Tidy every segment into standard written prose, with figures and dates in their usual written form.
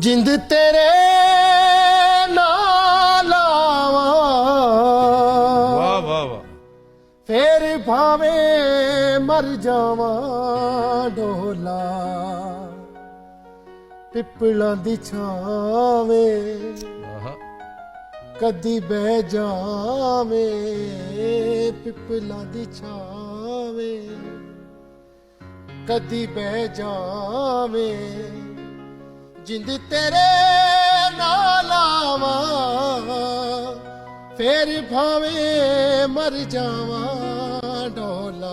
जिंद तेरे नाल आवां वाह वाह वाह फेर भावे मर जावां ढोला पिपलां दी छावें आहा कदी बह जावें पिपलां दी छावें कदी बह जावें जिंद तेरे नाल आवां फेर भावे मर जावां ढोला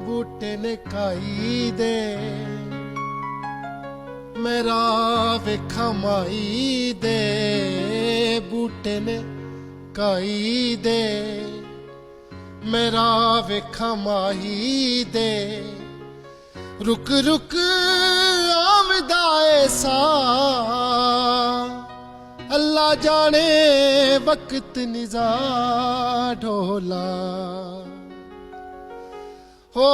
बूटे ने खाई दे मेरा वेखा माई दे बूटे ने खाई दे मेरा वेखा माही दे रुक रुक आमदा ऐसा अल्लाह जाने वक्त निजा ढोला हो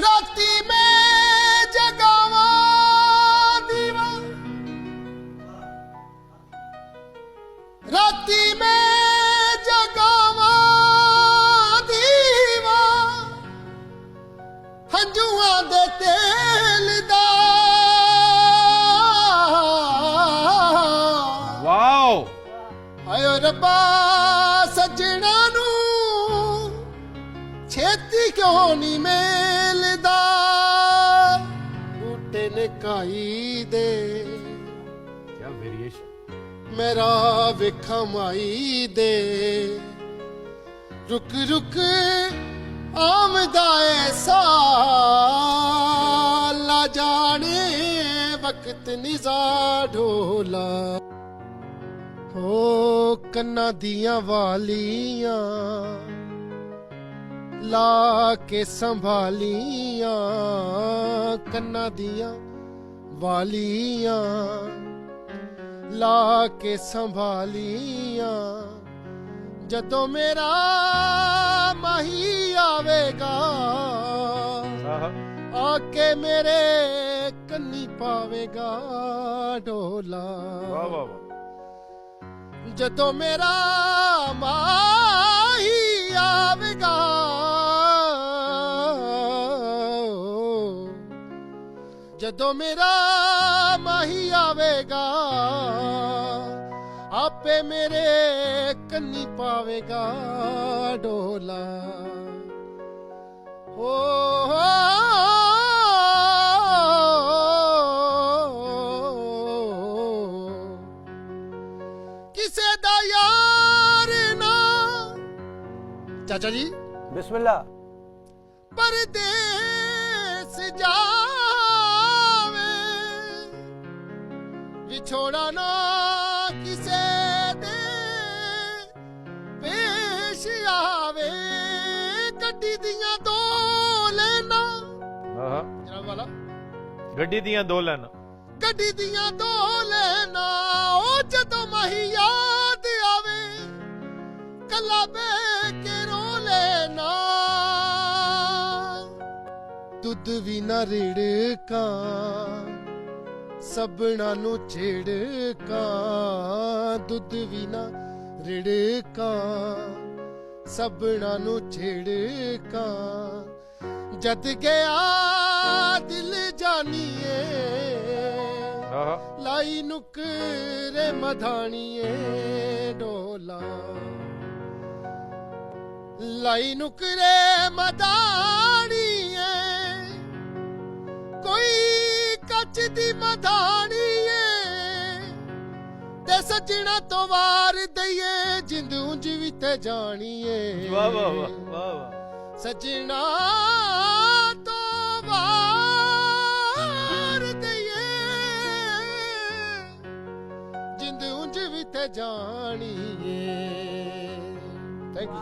राती में जगावा दीवा राती में जगावा दीवा हंजुआं दे तेल दा वाओ आयो रब्बा सजना नू छेती क्यों नहीं मिलदा बूटे ने काई दे क्या वेरिएशन मेरा वेखा माई दे रुक रुक आमदा ऐसा ला जाने वक्त निजा ढोला हो कन्ना दियां वालियां ला के संभालियां कन्ना दियां वालियां ला के संभालियां जदों मेरा माही आवेगा आहा आके मेरे कन्नी पावेगा ढोला वाह वाह वाह जदों मेरा माही आवेगा जदों मेरा माही आवेगा आपे मेरे कन्नी पावेगा ढोला हो किसे दा यार ना चाचा जी बिस्मिल्लाह। परदेस जावे विछोड़ा ना किसे दे पेश आवे गड्डी दियां दो लेना आहा जनाब वाला गड्डी दियां दो लाना गड्डी दियां दो लेना ओ जदों माही याद आवे कला बे के रो लेना दुध भी ना रिड़का सबना नु छिड़का दुध भी ना रिड़का सबना नु छिड़का जद गया दिल जानिए आहा लाई नुकरे मधानिए ढोला लाई नुकरे मधानिए कोई कच दी मधानिए ते सजना तो वार दईए जिंद उंज भी ते जानिए वाह वाह वाह वाह वाह सजना तो वार दईए जिंद उंज भी ते जानिए थैंक यू